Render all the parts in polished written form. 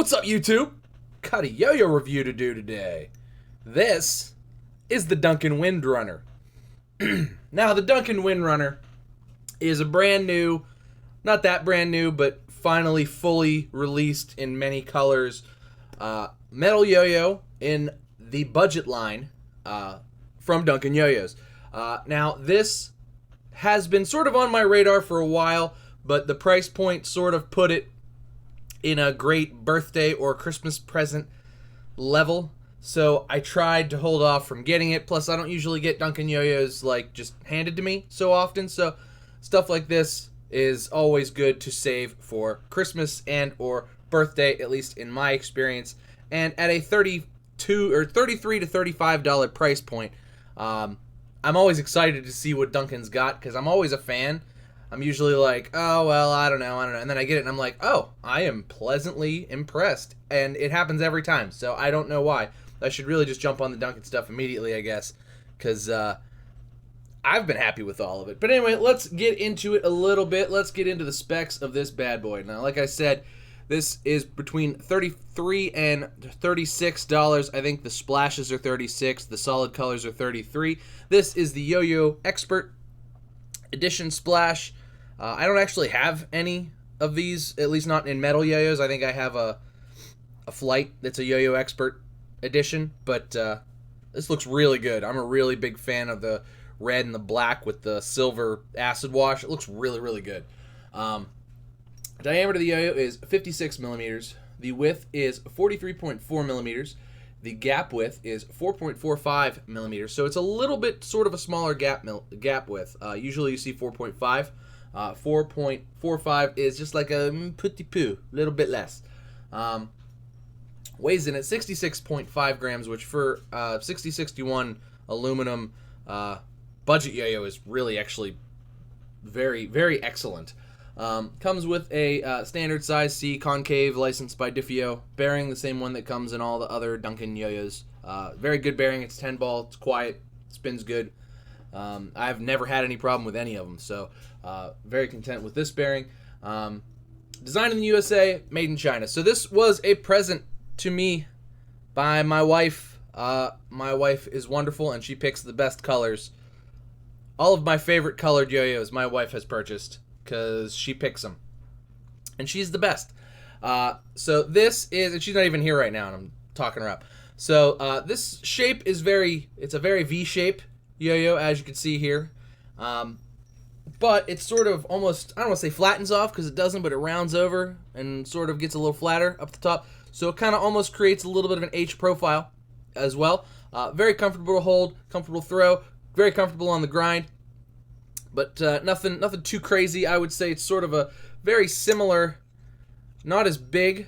What's up, YouTube? Got a yo-yo review to do today. This is the Duncan Wind Runner. Now, the Duncan Wind Runner is a brand new, not that brand new, but finally fully released in many colors, metal yo-yo in the budget line from Duncan Yoyos. Now, this has been sort of on my radar for a while, but the price point sort of put it in a great birthday or Christmas present level. So I tried to hold off from getting it. Plus, I don't usually get Duncan Yoyos like just handed to me so often. So stuff like this is always good to save for Christmas and or birthday, at least in my experience. And at a $32 or $33 to $35 price point, I'm always excited to see what Duncan's got because I'm always a fan. I'm usually like, oh, well, I don't know. And then I get it, and I'm like, oh, I am pleasantly impressed. And it happens every time, so I don't know why. I should really just jump on the Duncan stuff immediately, I guess, because I've been happy with all of it. But anyway, let's get into it a little bit. Let's get into the specs of this bad boy. Now, like I said, this is between $33 and $36. I think the splashes are $36. The solid colors are $33. This is the Yoyo Expert Edition Splash. I don't actually have any of these, at least not in metal yo-yos. I think I have a Flight that's a Yoyo Expert Edition, but this looks really good. I'm a really big fan of the red and the black with the silver acid wash. It looks really, really good. Diameter of the yo-yo is 56 millimeters. The width is 43.4 millimeters. The gap width is 4.45 millimeters, so it's a little bit sort of a smaller gap width. Usually you see 4.5. 4.45 is just like a petit peu, a little bit less. Weighs in at 66.5 grams, which for 6061 aluminum budget yo-yo is really actually very, very excellent. Comes with a standard size C concave licensed by Diffio bearing, the same one that comes in all the other Duncan Yoyos. Very good bearing. It's 10 ball. It's quiet. Spins good. I've never had any problem with any of them, so very content with this bearing. Designed in the USA, made in China. So this was a present to me by my wife. My wife is wonderful, and she picks the best colors. All of my favorite colored yo-yos my wife has purchased because she picks them, and she's the best. So this is, and she's not even here right now, and I'm talking her up. So this shape is it's a very V-shape yo-yo, as you can see here. But it's sort of almost, I don't want to say flattens off because it doesn't, but it rounds over and sort of gets a little flatter up the top. So it kind of almost creates a little bit of an H profile as well. Very comfortable to hold, comfortable throw, very comfortable on the grind. But nothing too crazy. I would say it's sort of a very similar, not as big,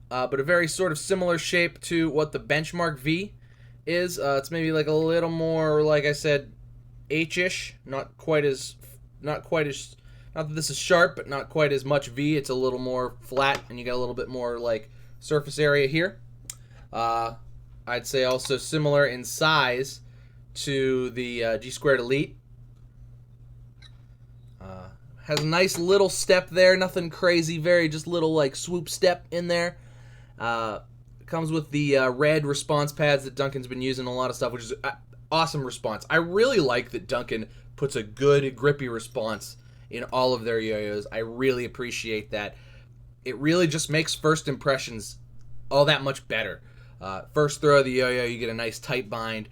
but a very sort of similar shape to what the Benchmark V is. It's maybe like a little more, like I said, H-ish. Not that this is sharp, but not quite as much V. It's a little more flat, and you got a little bit more like surface area here. I'd say also similar in size to the G Squared Elite. Has a nice little step there, nothing crazy, very just little like swoop step in there. Comes with the red response pads that Duncan's been using a lot of stuff, which is awesome response. I really like that Duncan puts a good grippy response in all of their yo-yos. I really appreciate that. It really just makes first impressions all that much better. First throw of the yo-yo, you get a nice tight bind,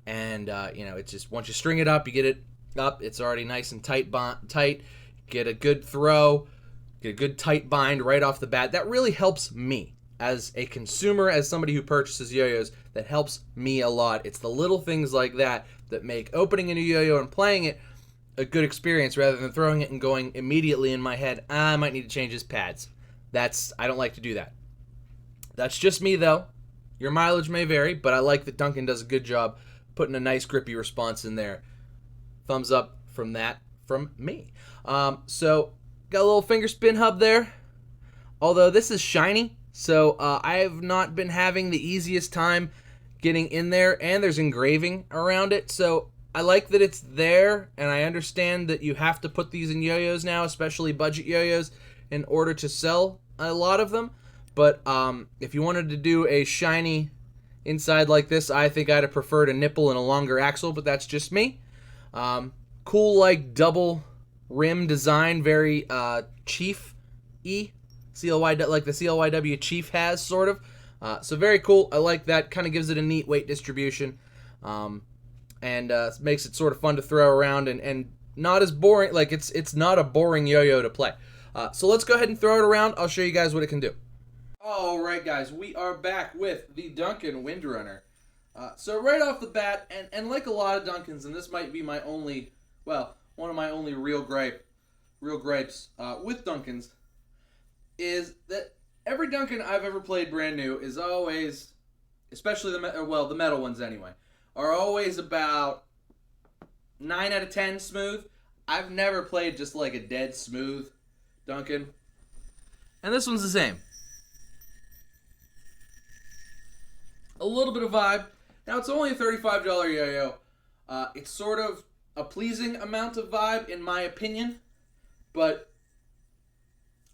and it's just once you string it up, you get it up, it's already nice and tight. Get a good throw, get a good tight bind right off the bat. That really helps me as a consumer, as somebody who purchases yo-yos. That helps me a lot. It's the little things like that that make opening a new yo-yo and playing it a good experience rather than throwing it and going immediately in my head, I might need to change his pads. I don't like to do that. That's just me, though. Your mileage may vary, but I like that Duncan does a good job putting a nice grippy response in there. Thumbs up from that from me. So got a little finger spin hub there. Although this is shiny, so I have not been having the easiest time getting in there, and there's engraving around it. So I like that it's there, and I understand that you have to put these in yo-yos now, especially budget yo-yos, in order to sell a lot of them. But if you wanted to do a shiny inside like this, I think I'd have preferred a nipple and a longer axle, but that's just me. Cool, like double rim design, very Chief-y, like the CLYW Chief has, sort of. So very cool. I like that. Kind of gives it a neat weight distribution, and makes it sort of fun to throw around and not as boring. Like it's not a boring yo-yo to play. So let's go ahead and throw it around. I'll show you guys what it can do. All right, guys, we are back with the Duncan Wind Runner. So right off the bat, and like a lot of Duncans, and this might be my only, well, one of my only real gripes with Duncans, is that every Duncan I've ever played brand new is always, especially the metal ones anyway, are always about 9 out of 10 smooth. I've never played just like a dead smooth Duncan, and this one's the same. A little bit of vibe. Now, it's only a $35 yo-yo. It's sort of a pleasing amount of vibe, in my opinion. But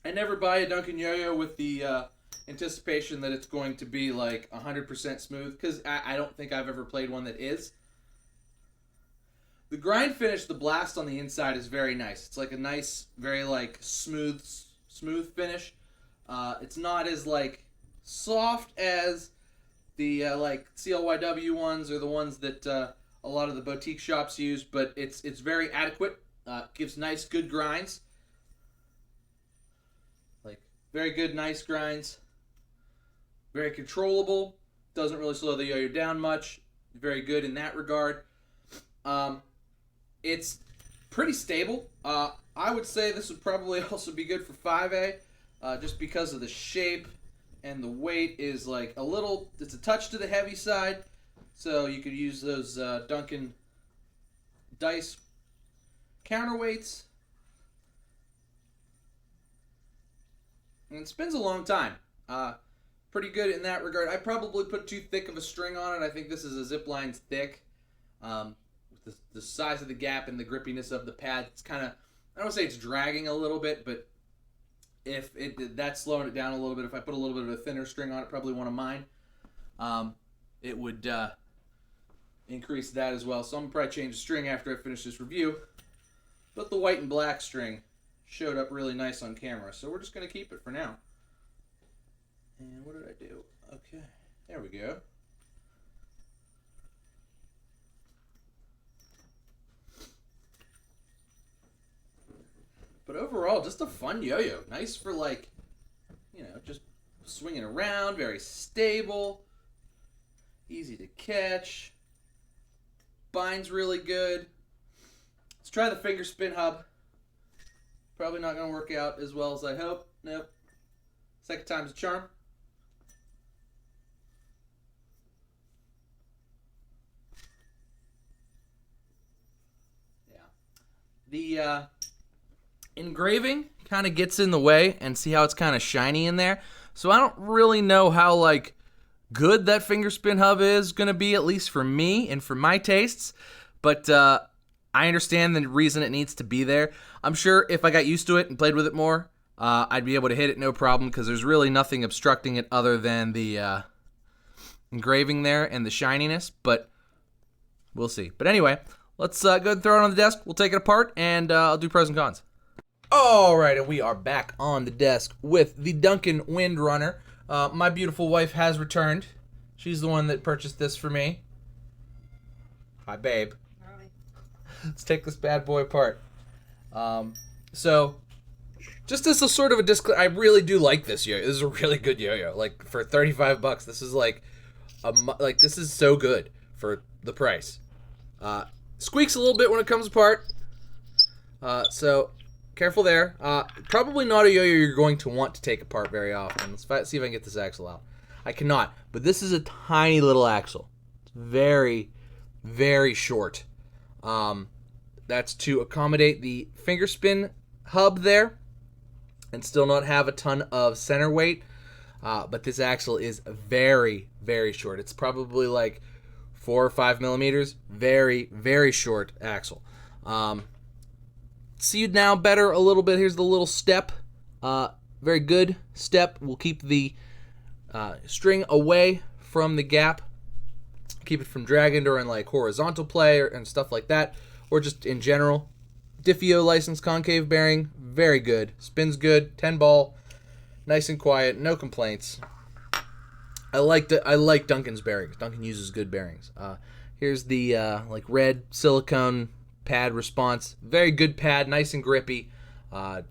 I never buy a Duncan yo-yo with the anticipation that it's going to be like 100% smooth, because I don't think I've ever played one that is. The grind finish, the blast on the inside, is very nice. It's like a nice, very like smooth finish. It's not as like soft as the like CLYW ones or the ones that a lot of the boutique shops use, but it's very adequate. Gives nice, good grinds. Like very good, nice grinds. Very controllable. Doesn't really slow the yo-yo down much. Very good in that regard. It's pretty stable. I would say this would probably also be good for 5A, just because of the shape. And the weight is like it's a touch to the heavy side, so you could use those Duncan dice counterweights. And it spins a long time. Pretty good in that regard. I probably put too thick of a string on it. I think this is a Zipline's thick. With the size of the gap and the grippiness of the pad, it's kind of, I don't say it's dragging a little bit, but if that's slowing it down a little bit. If I put a little bit of a thinner string on it, probably one of mine, it would increase that as well. So I'm going to probably change the string after I finish this review. But the white and black string showed up really nice on camera, so we're just going to keep it for now. And what did I do? Okay, there we go. But overall, just a fun yo-yo. Nice for like, just swinging around. Very stable. Easy to catch. Binds really good. Let's try the finger spin hub. Probably not going to work out as well as I hope. Nope. Second time's a charm. Yeah. The engraving kind of gets in the way, and see how it's kind of shiny in there. So I don't really know how like good that finger spin hub is going to be, at least for me and for my tastes. But I understand the reason it needs to be there. I'm sure if I got used to it and played with it more, I'd be able to hit it no problem, because there's really nothing obstructing it other than the engraving there and the shininess. But we'll see. But anyway, let's go ahead and throw it on the desk. We'll take it apart, and I'll do pros and cons. Alright, and we are back on the desk with the Duncan Wind Runner. My beautiful wife has returned. She's the one that purchased this for me. Hi, babe. Hi. Let's take this bad boy apart. So, just as a sort of a disclaimer, I really do like this yo-yo. This is a really good yo-yo. Like, for $35, this is like, this is so good for the price. Squeaks a little bit when it comes apart. So careful there. Probably not a yo-yo you're going to want to take apart very often. Let's see if I can get this axle out. I cannot, but this is a tiny little axle. It's very, very short. That's to accommodate the finger spin hub there and still not have a ton of center weight. But this axle is very, very short. It's probably like 4 or 5 millimeters. Very, very short axle. See now better a little bit. Here's the little step. Very good step. We'll keep the string away from the gap. Keep it from dragging during like horizontal play and stuff like that, or just in general. Diffio licensed concave bearing, very good. Spins good, 10 ball, nice and quiet, no complaints. I like Duncan's bearings. Duncan uses good bearings. Here's the like red silicone pad response. Very good pad, nice and grippy. I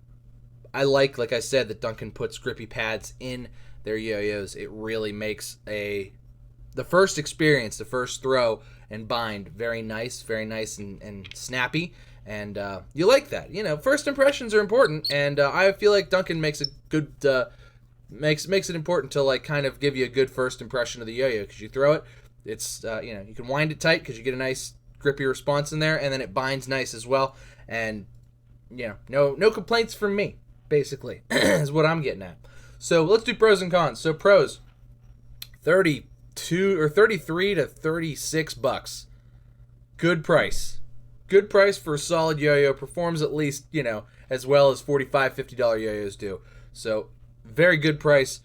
like I said, that Duncan puts grippy pads in their yo-yos. It really makes the first experience, the first throw and bind very nice and snappy. And you like that. You know, first impressions are important, and I feel like Duncan makes a good makes it important to like kind of give you a good first impression of the yo-yo, because you throw it, it's you know, you can wind it tight because you get a nice grippy response in there, and then it binds nice as well. And you know, no complaints from me, basically, is what I'm getting at. So let's do pros and cons. So pros, 32 or 33 to 36 bucks. Good price. Good price for a solid yo-yo. Performs at least, you know, as well as $45, $50 yo-yos do. So very good price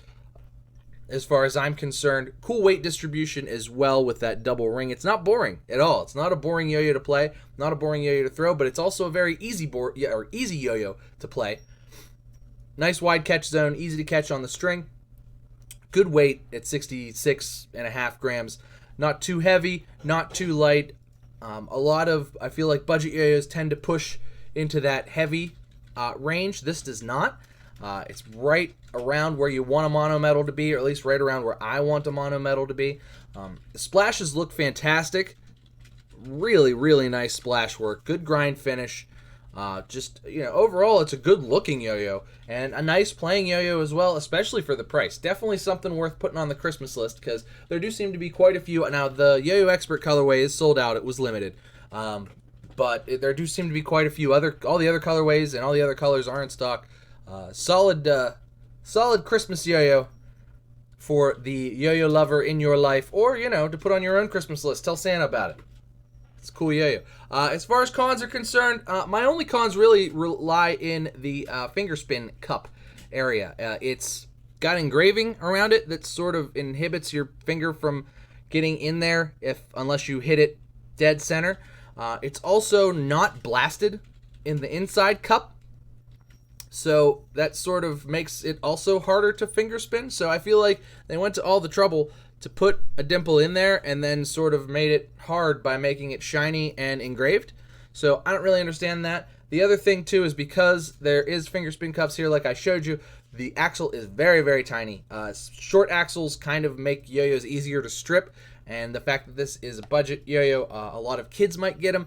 as far as I'm concerned. Cool weight distribution as well with that double ring. It's not boring at all. It's not a boring yo-yo to play, not a boring yo-yo to throw, but it's also a very easy yo-yo to play. Nice wide catch zone, easy to catch on the string. Good weight at 66.5 grams. Not too heavy, not too light. A lot of, I feel like budget yo-yos tend to push into that heavy range. This does not. It's right around where you want a mono metal to be, or at least right around where I want a mono metal to be. The splashes look fantastic. Really, really nice splash work. Good grind finish. Just, you know, overall, it's a good looking yo-yo and a nice playing yo-yo as well, especially for the price. Definitely something worth putting on the Christmas list, because there do seem to be quite a few. Now, the Yo-Yo Expert colorway is sold out. It was limited. But there do seem to be quite a few all the other colorways and all the other colors are in stock. Solid Christmas yo-yo for the yo-yo lover in your life, or, you know, to put on your own Christmas list. Tell Santa about it. It's a cool yo-yo. As far as cons are concerned, my only cons really lie in the fingerspin cup area. It's got engraving around it that sort of inhibits your finger from getting in there unless you hit it dead center. It's also not blasted in the inside cup, so that sort of makes it also harder to fingerspin. So I feel like they went to all the trouble to put a dimple in there and then sort of made it hard by making it shiny and engraved. So I don't really understand that. The other thing too is because there is fingerspin cups here, like I showed you, the axle is very, very tiny. Short axles kind of make yo-yos easier to strip, and the fact that this is a budget yo-yo, a lot of kids might get them.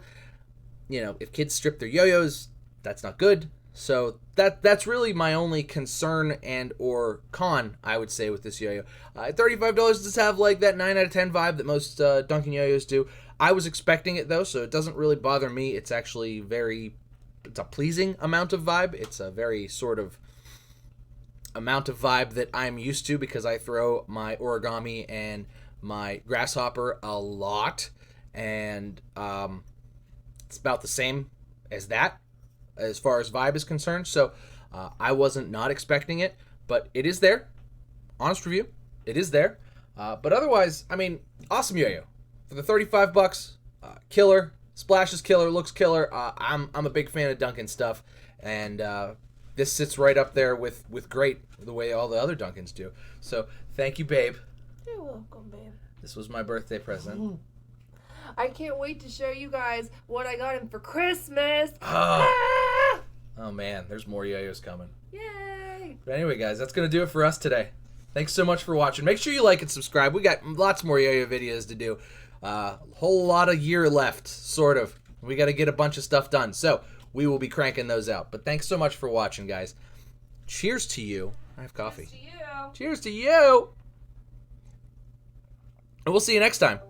You know, if kids strip their yo-yos, that's not good. So that's really my only concern and or con, I would say, with this yo-yo. $35 does have like that 9 out of 10 vibe that most Duncan yo-yos do. I was expecting it though, so it doesn't really bother me. It's actually it's a pleasing amount of vibe. It's a very sort of amount of vibe that I'm used to because I throw my origami and my grasshopper a lot, and it's about the same as that as far as vibe is concerned. So I wasn't not expecting it, but it is there. Honest review, it is there. But otherwise, I mean, awesome yo-yo for the 35 bucks. Killer, splashes killer, looks killer. I'm a big fan of Duncan stuff, and this sits right up there with great, the way all the other Duncans do. So thank you, babe. You're welcome, babe. This was my birthday present. I can't wait to show you guys what I got him for Christmas. Oh man, there's more yo-yos coming. Yay! But anyway, guys, that's going to do it for us today. Thanks so much for watching. Make sure you like and subscribe. We got lots more yo-yo videos to do. Whole lot of year left, sort of. We got to get a bunch of stuff done. So we will be cranking those out. But thanks so much for watching, guys. Cheers to you. I have coffee. Cheers to you. Cheers to you. And we'll see you next time.